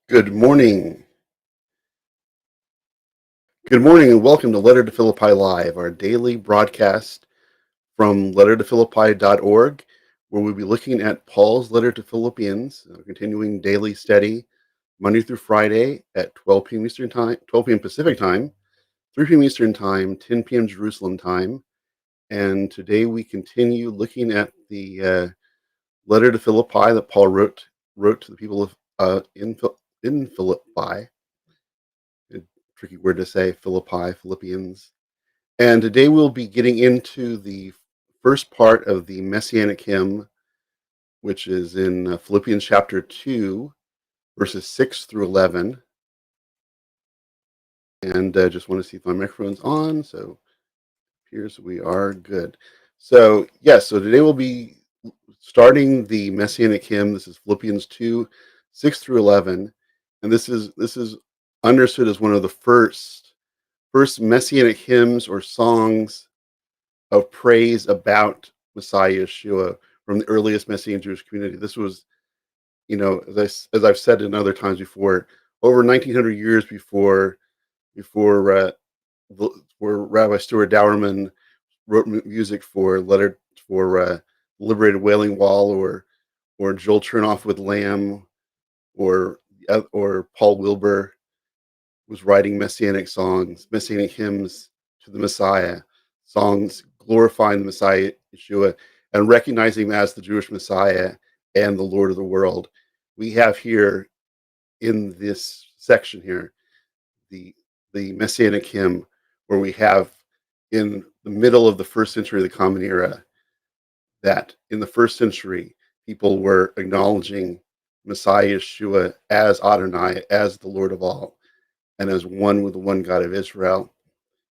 Good morning. Good morning, and welcome to Letter to Philippi Live, our daily broadcast from lettertophilippi.org, where we'll be looking at Paul's letter to Philippians, a continuing daily study, Monday through Friday at 12 p.m. Eastern Time, 12 p.m. Pacific Time, 3 p.m. Eastern Time, 10 p.m. Jerusalem Time. And today we continue looking at the letter to Philippi that Paul wrote to the people of in Philippi. A tricky word to say, Philippians. And today we'll be getting into the first part of the Messianic hymn, which is in Philippians chapter 2, verses 6 through 11. And just want to see if my microphone's on. So here's we are good. So yes, so today we'll be starting the Messianic hymn. This is Philippians 2, 6 through 11. And this is understood as one of the first Messianic hymns or songs of praise about Messiah Yeshua from the earliest Messianic Jewish community. This was, as I've said in other times before, over 1900 years before where Rabbi Stuart Dowerman wrote music for Liberated Wailing Wall, or Joel Chernoff with Lamb, or Paul Wilbur was writing messianic songs, messianic hymns to the Messiah, songs glorifying the Messiah Yeshua and recognizing him as the Jewish Messiah and the Lord of the world. We have here in this section here the messianic hymn, where we have in the middle of the first century of the Common Era that in the first century people were acknowledging Messiah Yeshua as Adonai, as the Lord of all, and as one with the one God of Israel.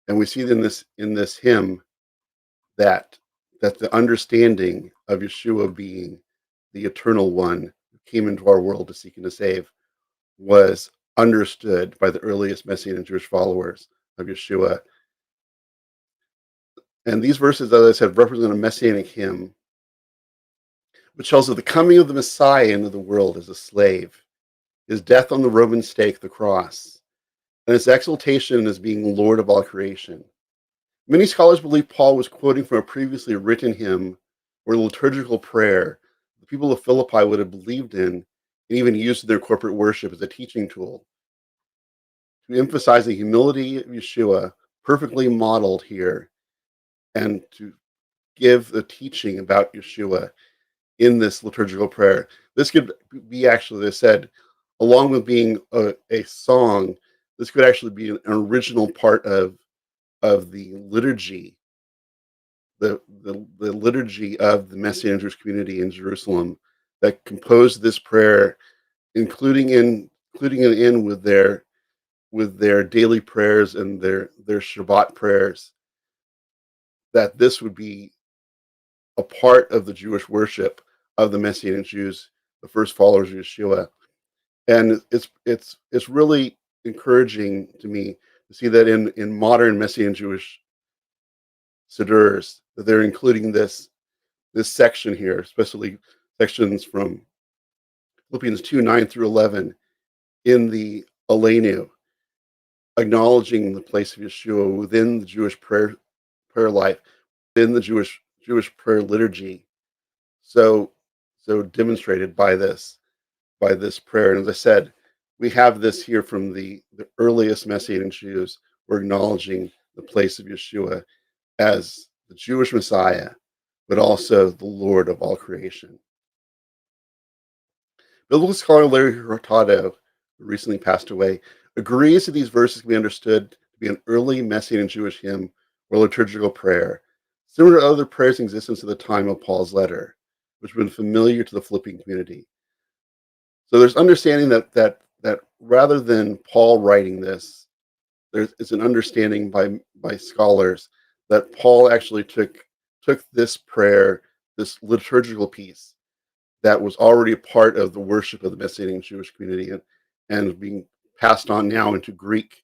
And we see in this hymn that the understanding of Yeshua being the eternal one who came into our world to seek and to save was understood by the earliest Messianic Jewish followers of Yeshua. And these verses, as I said, represent a Messianic hymn, which tells of the coming of the Messiah into the world as a slave, his death on the Roman stake, the cross, and his exaltation as being Lord of all creation. Many scholars believe Paul was quoting from a previously written hymn or liturgical prayer the people of Philippi would have believed in and even used in their corporate worship as a teaching tool. To emphasize the humility of Yeshua, perfectly modeled here, and to give the teaching about Yeshua in this liturgical prayer. This could be actually, as I said, along with being a song, this could actually be an original part of the liturgy, the liturgy of the Messianic Jewish community in Jerusalem that composed this prayer, including it in with their daily prayers and their Shabbat prayers, that this would be a part of the Jewish worship of the Messianic Jews, the first followers of Yeshua. And it's really encouraging to me to see that in modern Messianic Jewish sidurs that they're including this section here, especially sections from Philippians 2, 9 through 11, in the Aleinu, acknowledging the place of Yeshua within the Jewish prayer life, within the Jewish prayer liturgy. So demonstrated by this prayer. And as I said, we have this here from the earliest Messianic Jews. We're acknowledging the place of Yeshua as the Jewish Messiah, but also the Lord of all creation. Biblical scholar Larry Hurtado, who recently passed away, agrees that these verses can be understood to be an early Messianic Jewish hymn or liturgical prayer, similar to other prayers in existence at the time of Paul's letter, which have been familiar to the Philippian community. So there's understanding that rather than Paul writing this, it's an understanding by scholars that Paul actually took this prayer, this liturgical piece that was already a part of the worship of the Messianic Jewish community, and being passed on now into Greek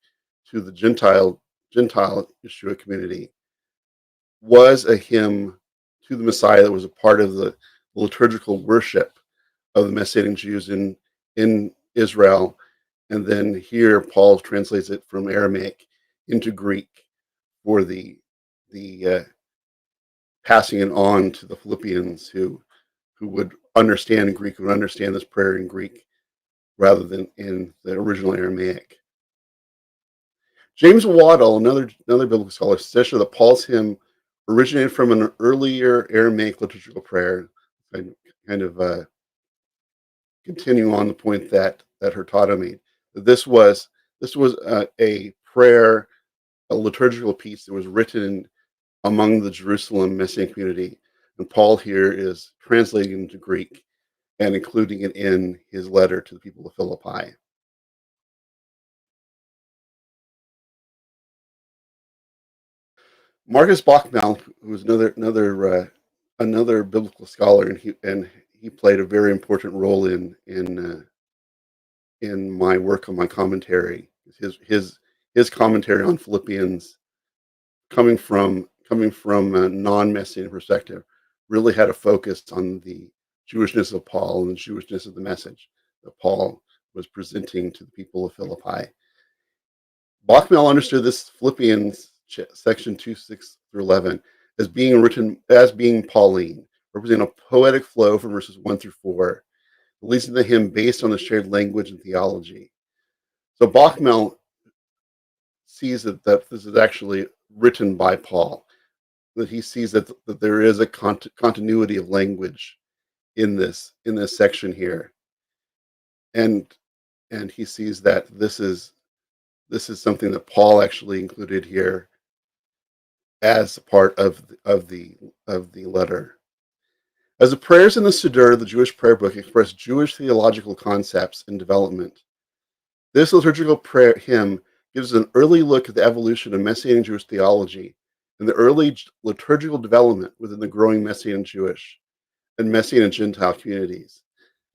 to the Gentile Yeshua community, was a hymn to the Messiah that was a part of the liturgical worship of the Messianic Jews in Israel, And then here Paul translates it from Aramaic into Greek for the passing it on to the Philippians who would understand Greek, who would understand this prayer in Greek rather than in the original Aramaic. James Waddell, another biblical scholar, suggested that Paul's hymn originated from an earlier Aramaic liturgical prayer. Kind of continue on the point that Hurtado made. This was a prayer, a liturgical piece that was written among the Jerusalem Messianic community, and Paul here is translating it into Greek and including it in his letter to the people of Philippi. Marcus Bachmal, who was another biblical scholar, and he played a very important role in my work on my commentary. His commentary on Philippians, coming from a non-Messianic perspective, really had a focus on the Jewishness of Paul and the Jewishness of the message that Paul was presenting to the people of Philippi. Bachmal understood this Philippians section 2:6-11 as being Pauline, representing a poetic flow from verses 1-4, releasing the hymn based on the shared language and theology. So Bachmal sees that this is actually written by Paul, that he sees that there is a continuity of language in this section here, and he sees that this is something that Paul actually included here as part of the letter. As the prayers in the Siddur, the Jewish prayer book, express Jewish theological concepts and development, this liturgical prayer hymn gives an early look at the evolution of Messianic Jewish theology and the early liturgical development within the growing Messianic Jewish and Messianic Gentile communities.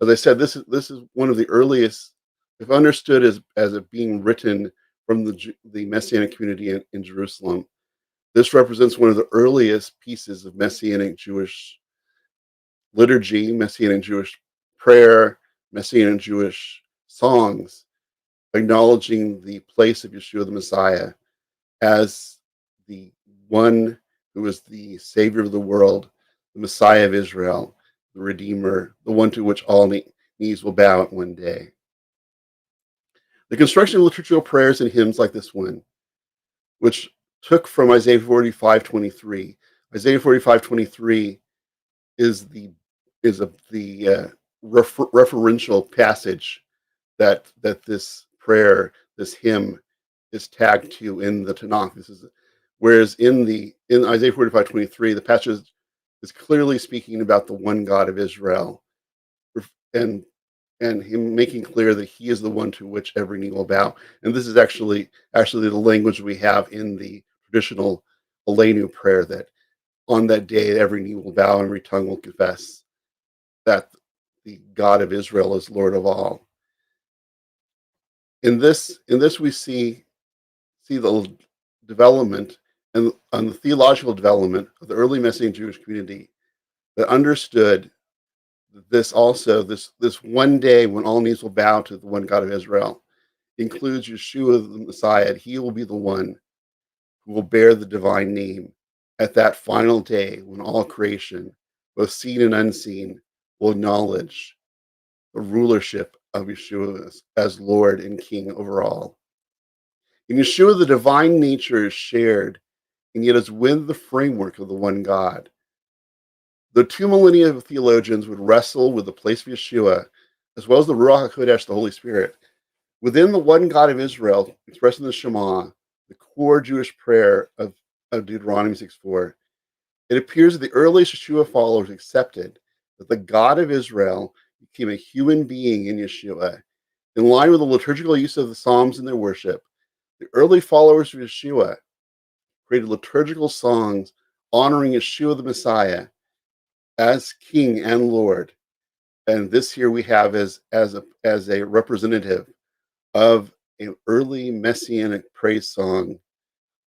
As I said, this is one of the earliest, if understood as it being written from the Messianic community in Jerusalem. This represents one of the earliest pieces of Messianic Jewish liturgy, Messianic Jewish prayer, Messianic Jewish songs, acknowledging the place of Yeshua the Messiah as the one who is the Savior of the world, the Messiah of Israel, the Redeemer, the one to which all knees will bow at one day. The construction of liturgical prayers and hymns like this one, which took from Isaiah 45:23. Isaiah 45:23 is the referential passage that this prayer, this hymn, is tagged to in the Tanakh. Whereas in Isaiah 45:23, the passage is clearly speaking about the one God of Israel, and him making clear that he is the one to which every knee will bow. And this is actually the language we have in the traditional Aleinu prayer, that on that day every knee will bow and every tongue will confess that the God of Israel is Lord of all. In this we see the development and the theological development of the early Messianic Jewish community that understood this one day when all knees will bow to the one God of Israel includes Yeshua the Messiah. He will be the one who will bear the divine name at that final day when all creation, both seen and unseen, will acknowledge the rulership of Yeshua as Lord and King over all. In Yeshua, the divine nature is shared, and yet is within the framework of the one God. The 2 millennia of theologians would wrestle with the place of Yeshua, as well as the Ruach HaKodesh, the Holy Spirit, within the one God of Israel, expressed in the Shema, the core Jewish prayer of Deuteronomy 6:4. It appears that the earliest Yeshua followers accepted that the God of Israel became a human being in Yeshua. In line with the liturgical use of the Psalms in their worship, the early followers of Yeshua created liturgical songs honoring Yeshua the Messiah as King and Lord. And this here we have as a representative of an early Messianic praise song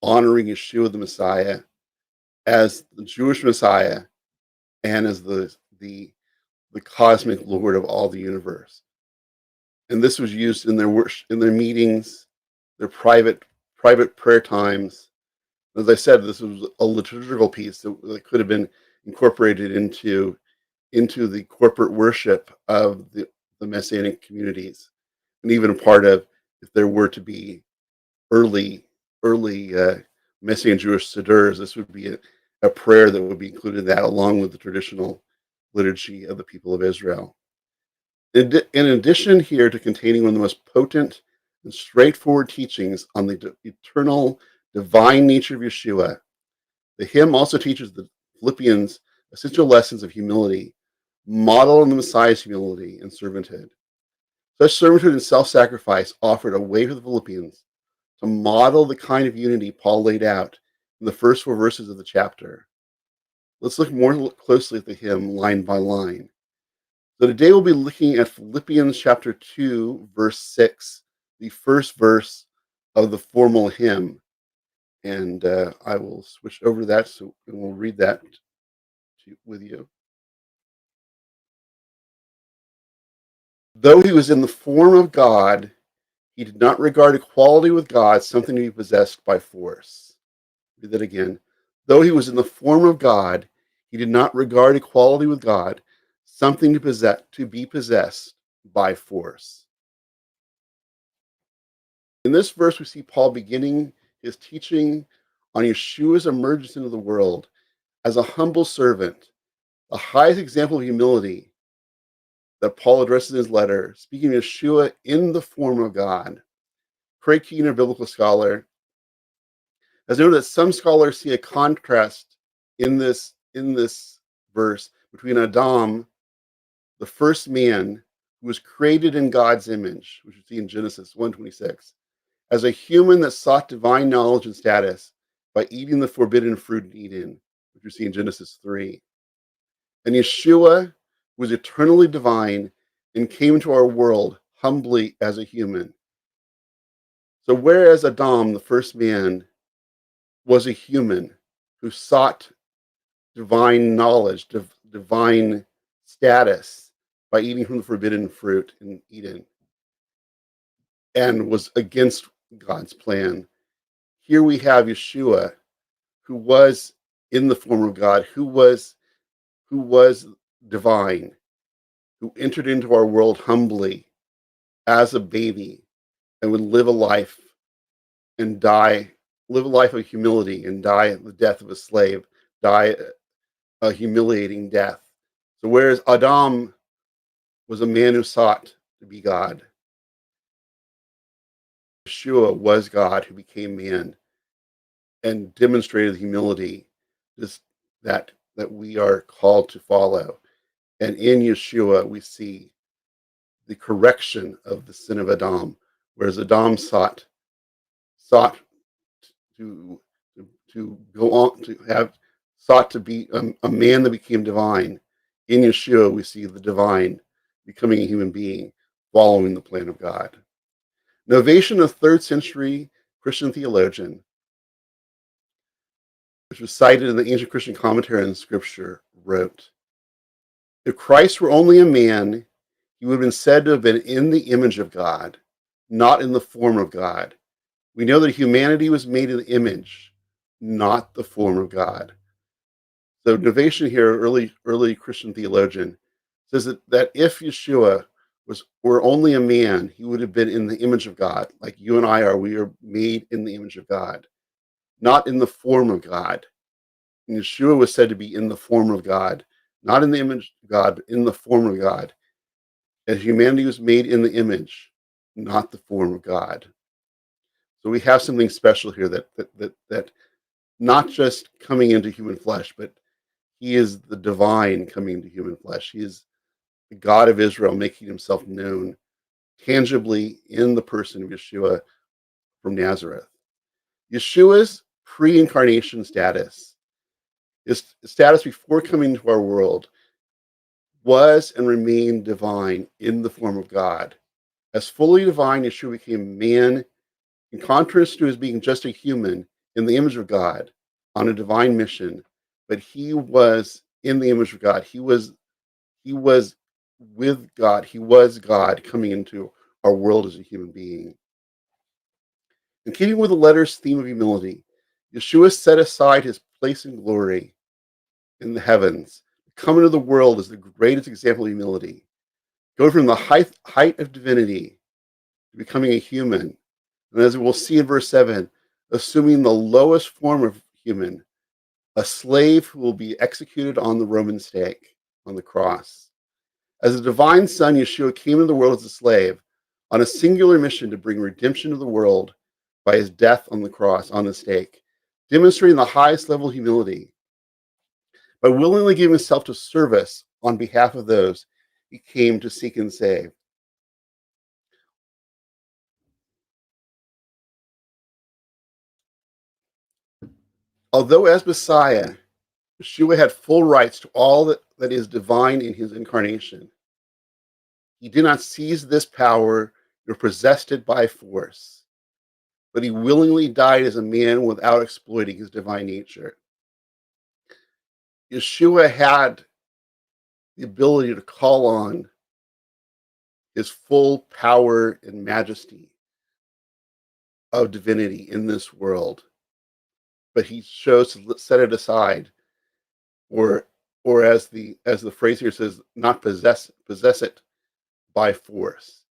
honoring Yeshua the Messiah as the Jewish Messiah and as the cosmic Lord of all the universe. And this was used in their worship, in their meetings, their private prayer times. As I said, this was a liturgical piece that could have been incorporated into the corporate worship of the Messianic communities, and even a part of, if there were to be early Messianic Jewish Sidurs, this would be a prayer that would be included in that, along with the traditional liturgy of the people of Israel. In addition here to containing one of the most potent and straightforward teachings on the eternal divine nature of Yeshua, the hymn also teaches the Philippians essential lessons of humility, modeled on the Messiah's humility and servanthood. Such servanthood and self-sacrifice offered a way for the Philippians to model the kind of unity Paul laid out in the first 4 verses of the chapter. Let's look more closely at the hymn line by line. So today we'll be looking at Philippians chapter 2, verse 6, the first verse of the formal hymn. And I will switch over to that, so we'll read that with you. Though he was in the form of God, he did not regard equality with God something to be possessed by force. Read that again. Though he was in the form of God, he did not regard equality with God something to be possessed by force. In this verse, we see Paul beginning his teaching on Yeshua's emergence into the world as a humble servant, the highest example of humility that Paul addresses in his letter, speaking of Yeshua in the form of God. Craig Keener, biblical scholar, has noted that some scholars see a contrast in this verse between Adam, the first man who was created in God's image, which we see in Genesis 1:26, as a human that sought divine knowledge and status by eating the forbidden fruit in Eden, which we see in Genesis 3. And Yeshua was eternally divine and came to our world humbly as a human. So whereas Adam, the first man, was a human who sought divine knowledge, divine status by eating from the forbidden fruit in Eden, and was against God's plan, here we have Yeshua, who was in the form of God, who was divine, who entered into our world humbly as a baby and would live a life and die, live a life of humility and die the death of a slave, die a humiliating death. So whereas Adam was a man who sought to be God, Yeshua was God who became man and demonstrated the humility that we are called to follow. And in Yeshua, we see the correction of the sin of Adam, whereas Adam sought to go on to have sought to be a man that became divine. In Yeshua, we see the divine becoming a human being, following the plan of God. Novation, a 3rd century Christian theologian, which was cited in the Ancient Christian Commentary on Scripture, wrote, "If Christ were only a man, he would have been said to have been in the image of God, not in the form of God. We know that humanity was made in the image, not the form of God." So Novation here, early Christian theologian, says that if Yeshua were only a man, he would have been in the image of God, like you and I are. We are made in the image of God, not in the form of God. And Yeshua was said to be in the form of God, not in the image of God, but in the form of God. And humanity was made in the image, not the form of God. So we have something special here that not just coming into human flesh, but he is the divine coming into human flesh. He is the God of Israel making himself known tangibly in the person of Yeshua from Nazareth. Yeshua's pre-incarnation status, his status before coming into our world, was and remained divine in the form of God. As fully divine, Yeshua became man, in contrast to his being just a human in the image of God on a divine mission. But he was in the image of God. He was with God. He was God coming into our world as a human being. In keeping with the letter's theme of humility, Yeshua set aside his place in glory in the heavens, to come into the world as the greatest example of humility, going from the height of divinity to becoming a human, and as we'll see in verse 7, assuming the lowest form of human, a slave who will be executed on the Roman stake, on the cross. As a divine son, Yeshua came into the world as a slave on a singular mission to bring redemption to the world by his death on the cross, on the stake, demonstrating the highest level of humility. By willingly giving himself to service on behalf of those he came to seek and save. Although as Messiah, Yeshua had full rights to all that is divine in his incarnation, he did not seize this power nor possessed it by force, but he willingly died as a man without exploiting his divine nature. Yeshua had the ability to call on his full power and majesty of divinity in this world, but he chose to set it aside, or as the phrase here says, not possess it by force.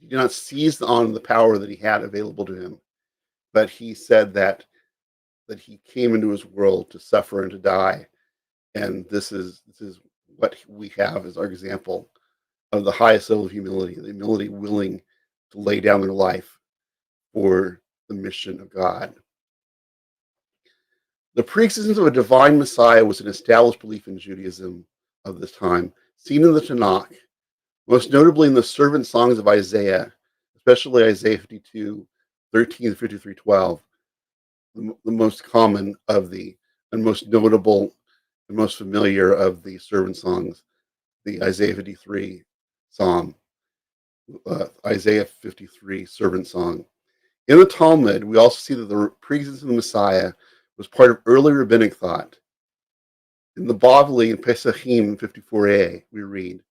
He did not seize on the power that he had available to him, but he said that he came into his world to suffer and to die, and this is what we have as our example of the highest level of humility, the humility willing to lay down their life for the mission of God. The preexistence of a divine Messiah was an established belief in Judaism of this time, seen in the Tanakh, most notably in the servant songs of Isaiah, especially Isaiah 52, 13 to 53, 12, the most common of the, and most notable and most familiar of the servant songs, the Isaiah 53 psalm, Isaiah 53 servant song. In the Talmud, we also see that the preexistence of the Messiah was part of early rabbinic thought. In the Bavli in Pesachim 54a, we read,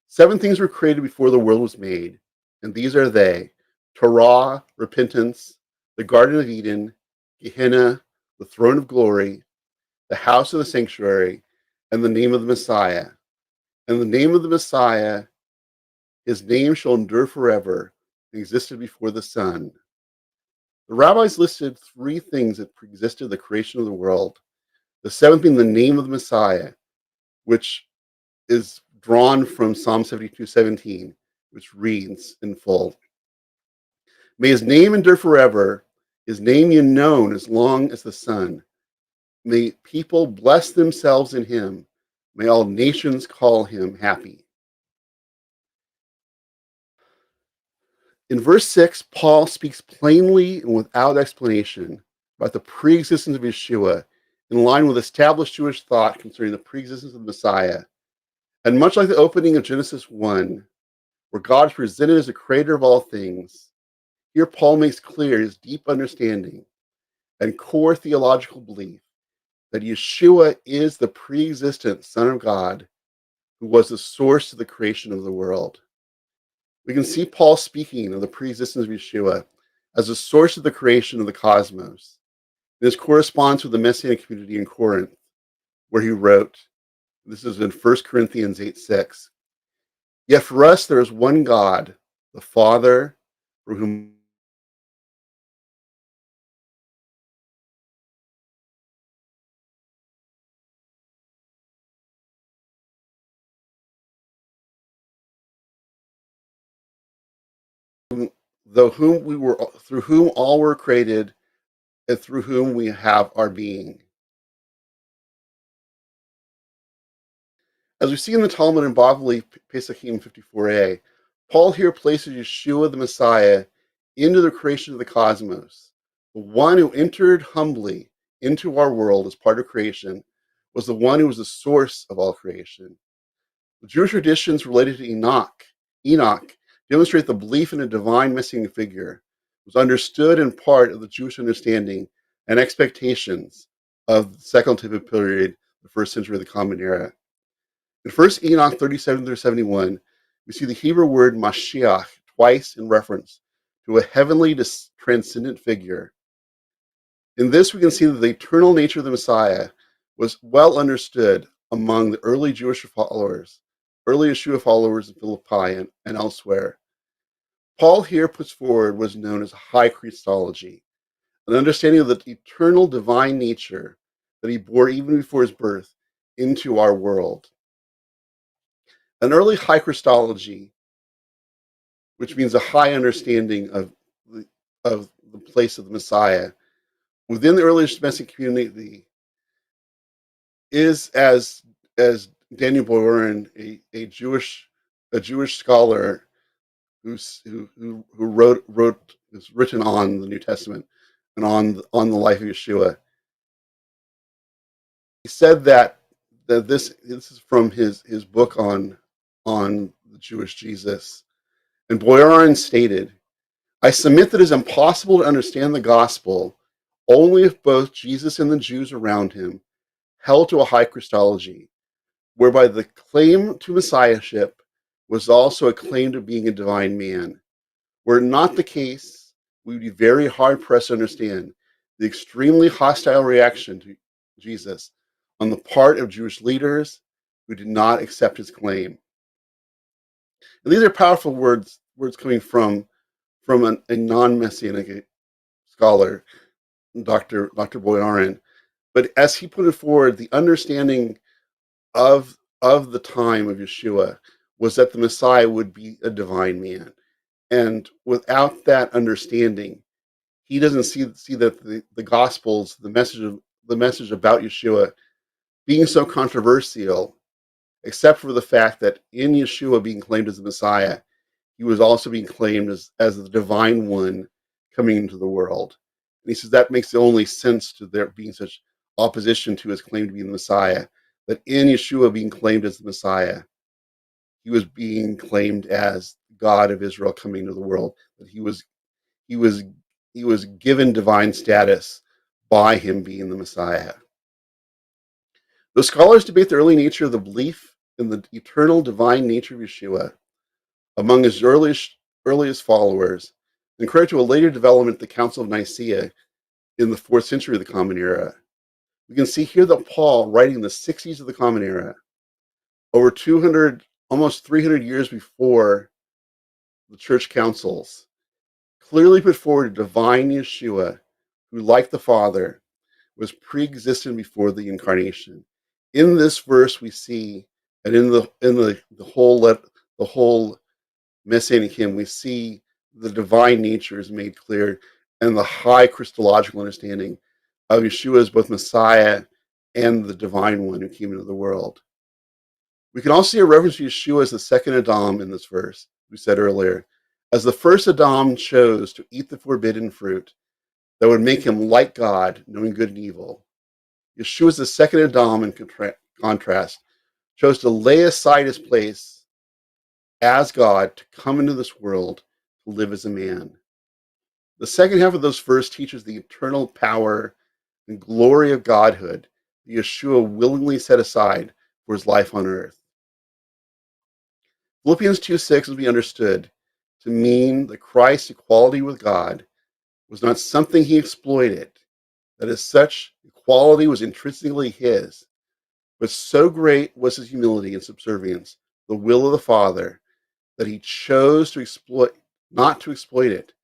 7 things were created before the world was made, and these are they: Torah, repentance, the Garden of Eden, Gehenna, the throne of glory, the house of the sanctuary, and the name of the Messiah. And the name of the Messiah, his name shall endure forever, and existed before the sun. The rabbis listed 3 things that preexisted the creation of the world, the 7th being the name of the Messiah, which is drawn from Psalm 72:17, which reads in full, may his name endure forever, his name be known as long as the sun. May people bless themselves in him. May all nations call him happy. In verse 6, Paul speaks plainly and without explanation about the preexistence of Yeshua, in line with established Jewish thought concerning the preexistence of the Messiah. And much like the opening of Genesis 1, where God is presented as the creator of all things, here Paul makes clear his deep understanding and core theological belief that Yeshua is the pre-existent Son of God who was the source of the creation of the world. We can see Paul speaking of the pre-existence of Yeshua as the source of the creation of the cosmos. This corresponds with the Messianic community in Corinth, where he wrote, this is in 1 Corinthians 8:6, yet for us there is one God, the Father, for whom through whom all were created, and through whom we have our being. As we see in the Talmud in Bavli Pesachim 54a, Paul here places Yeshua the Messiah into the creation of the cosmos. The one who entered humbly into our world as part of creation was the one who was the source of all creation. The Jewish traditions related to Enoch demonstrate the belief in a divine messianic figure. It was understood in part of the Jewish understanding and expectations of the Second Temple period, the first century of the Common Era. In 1 Enoch 37 through 71, we see the Hebrew word Mashiach twice in reference to a heavenly transcendent figure. In this, we can see that the eternal nature of the Messiah was well understood among the early Jewish followers, early Yeshua followers in Philippi and elsewhere. Paul here puts forward what is known as high Christology, an understanding of the eternal divine nature that he bore even before his birth into our world. An early high Christology, which means a high understanding of the place of the Messiah, within the earliest Messianic community is, as Daniel Boyarin, a Jewish scholar who who's written on the New Testament and on the life of Yeshua. He said that this is from his book on the Jewish Jesus. And Boyarin stated, "I submit that it is impossible to understand the gospel only if both Jesus and the Jews around him held to a high Christology, whereby the claim to messiahship was also a claim to being a divine man. Were it not the case, we would be very hard pressed to understand the extremely hostile reaction to Jesus on the part of Jewish leaders who did not accept his claim." And these are powerful words coming from a non-messianic scholar, Dr. Boyarin. But as he put it forward, the understanding of the time of Yeshua was that the Messiah would be a divine man. And without that understanding, he doesn't see that the Gospels, the message about Yeshua being so controversial, except for the fact that in Yeshua being claimed as the Messiah, he was also being claimed as the divine one coming into the world. And he says that makes the only sense to there being such opposition to his claim to be the Messiah, that in Yeshua being claimed as the Messiah, he was being claimed as God of Israel coming into the world, that he was given divine status by him being the Messiah. The scholars debate the early nature of the belief in the eternal divine nature of Yeshua among his earliest followers, and credit to a later development at the Council of Nicaea in the 4th century of the Common Era. We can see here that Paul, writing in the 60s of the Common Era, over 200, almost 300 years before the church councils, clearly put forward a divine Yeshua who, like the Father, was pre-existent before the incarnation. In this verse, we see, and in the whole Messianic hymn, we see the divine nature is made clear, and the high Christological understanding of Yeshua as both Messiah and the divine one who came into the world. We can also see a reference to Yeshua as the second Adam in this verse, we said earlier. As the first Adam chose to eat the forbidden fruit that would make him like God, knowing good and evil, Yeshua is the second Adam in contrast, chose to lay aside his place as God to come into this world to live as a man. The second half of those verses teaches the eternal power and glory of Godhood that Yeshua willingly set aside for his life on earth. Philippians 2:6 will be understood to mean that Christ's equality with God was not something he exploited, that as such, equality was intrinsically his, but so great was his humility and subservience, the will of the Father, that he chose not to exploit it,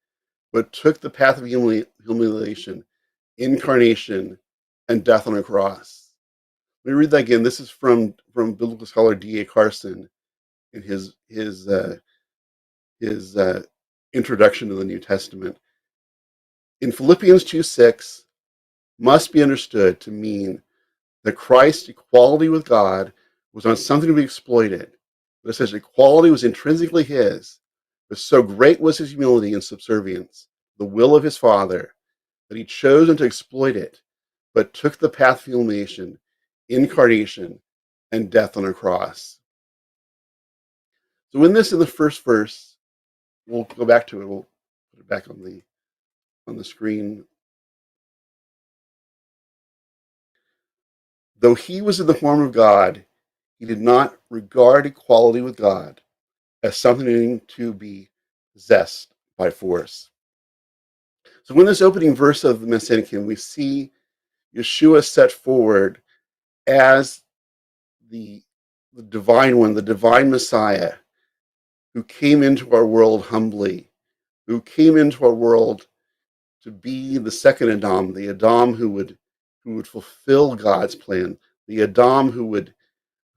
but took the path of humiliation, incarnation, and death on a cross. Let me read that again. This is from biblical scholar D.A. Carson in his introduction to the New Testament. In Philippians 2:6, must be understood to mean that Christ's equality with God was not something to be exploited, but it says equality was intrinsically his, but so great was his humility and subservience, the will of his Father, that he chose not to exploit it, but took the path of humiliation, incarnation, and death on a cross. So in the first verse, we'll go back to it. We'll put it back on the screen. Though he was in the form of God, he did not regard equality with God as something to be possessed by force. So in this opening verse of the Messianic hymn, we see Yeshua set forward as the divine one, the divine Messiah, who came into our world humbly, who came into our world to be the second Adam, the Adam who would fulfill God's plan, the Adam who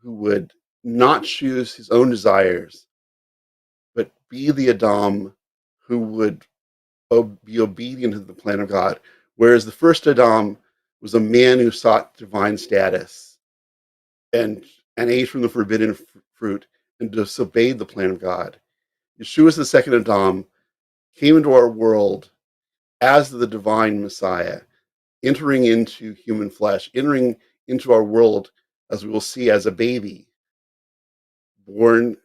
would not choose his own desires, but be the Adam who would be obedient to the plan of God. Whereas the first Adam was a man who sought divine status and ate from the forbidden fruit and disobeyed the plan of God. Yeshua is the second Adam, came into our world as the divine Messiah, entering into human flesh, entering into our world, as we will see, as a baby, born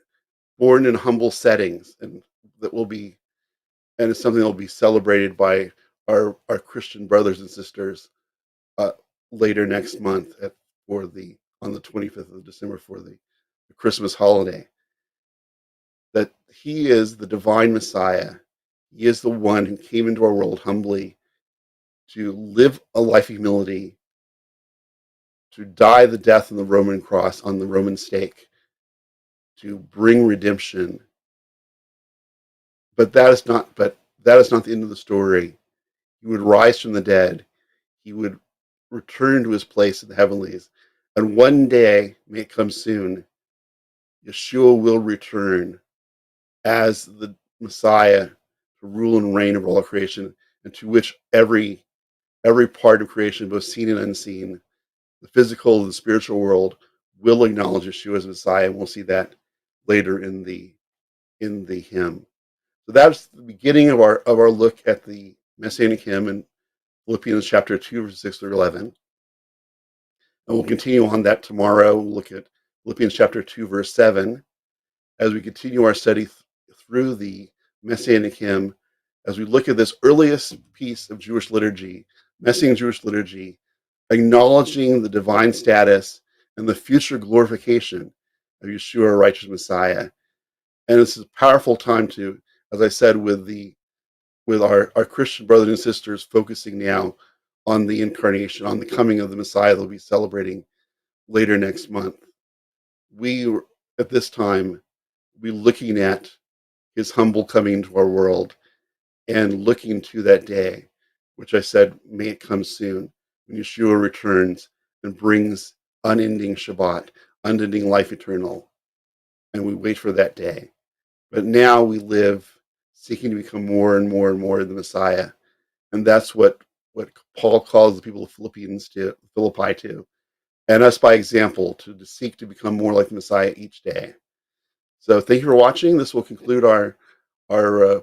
in humble settings, and that will be, and it's something that will be celebrated by our Christian brothers and sisters uh, later next month on the 25th of December for the Christmas holiday. That he is the divine Messiah. He is the one who came into our world humbly to live a life of humility, to die the death on the Roman cross, on the Roman stake, to bring redemption. But that is not the end of the story. He would rise from the dead. He would return to his place in the heavenlies. And one day, may it come soon, Yeshua will return as the Messiah to rule and reign over all creation, and to which every part of creation, both seen and unseen, the physical and the spiritual world, will acknowledge Yeshua as Messiah, and we'll see that later in the hymn. So that's the beginning of our look at the Messianic hymn in Philippians chapter 2, verses 6 through 11. And we'll continue on that tomorrow. We'll look at Philippians chapter 2, verse 7, as we continue our study through the Messianic hymn, as we look at this earliest piece of Jewish liturgy, Messianic Jewish liturgy, acknowledging the divine status and the future glorification of Yeshua, righteous Messiah. And it's a powerful time to, as I said, with our Christian brothers and sisters focusing now on the incarnation, on the coming of the Messiah they'll be celebrating later next month. We, at this time, be looking at his humble coming into our world and looking to that day, which I said, may it come soon, when Yeshua returns and brings unending Shabbat, unending life eternal. And we wait for that day. But now we live seeking to become more and more and more the Messiah. And that's what Paul calls the people of Philippi to, and us by example, to seek to become more like the Messiah each day. So thank you for watching. This will conclude our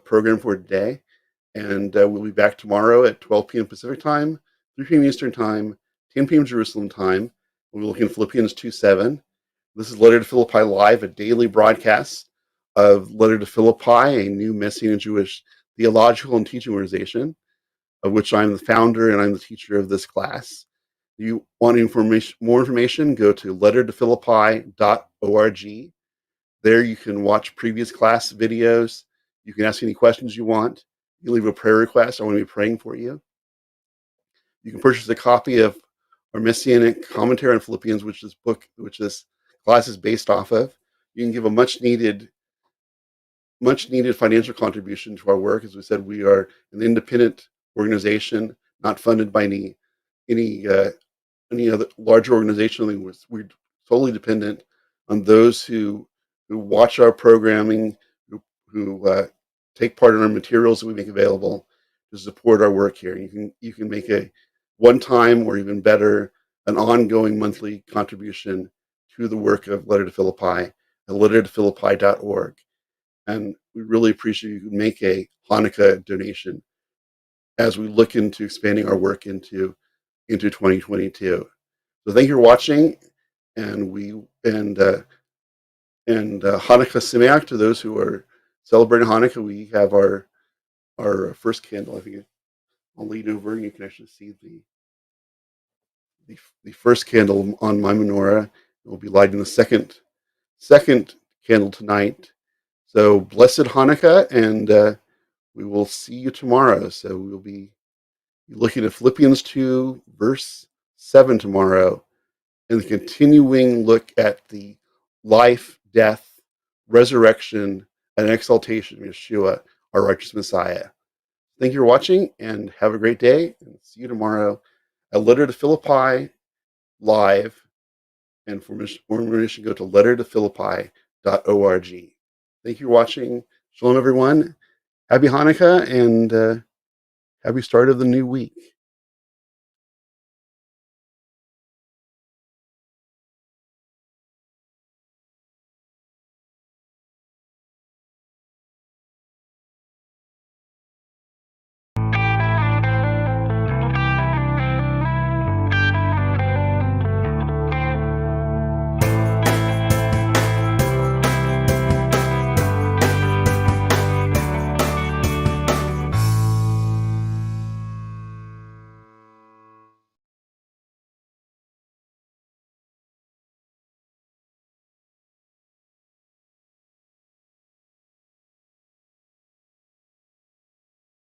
program for today. And we'll be back tomorrow at 12 p.m. Pacific time, 3 p.m. Eastern time, 10 p.m. Jerusalem time. We'll be looking at Philippians 2:7. This is Letter to Philippi Live, a daily broadcast of Letter to Philippi, a new Messianic Jewish theological and teaching organization, of which I'm the founder and I'm the teacher of this class. If you want more information, go to lettertophilippi.org. There you can watch previous class videos. You can ask any questions you want. You can leave a prayer request. I want to be praying for you. You can purchase a copy of our Messianic commentary on Philippians, which this class is based off of. You can give a much needed financial contribution to our work. As we said, we are an independent organization, not funded by any other larger organization. We're totally dependent on those who watch our programming, who take part in our materials that we make available to support our work here. You can make a one-time, or even better, an ongoing monthly contribution to the work of Letter to Philippi at lettertophilippi.org. And we really appreciate you can make a Hanukkah donation as we look into expanding our work into 2022. So thank you for watching, and Hanukkah Sameach to those who are celebrating Hanukkah. We have our first candle. I think I'll lead over, and you can actually see the first candle on my menorah. We'll be lighting the second candle tonight. So blessed Hanukkah, and we will see you tomorrow. So we will be looking at Philippians 2, verse 7 tomorrow, and the continuing look at the life, death, resurrection, and exaltation of Yeshua, our righteous Messiah. Thank you for watching, and have a great day, and see you tomorrow. A Letter to Philippi live, and for more information, go to lettertophilippi.org. Thank you for watching. Shalom, everyone. Happy Hanukkah, and happy start of the new week.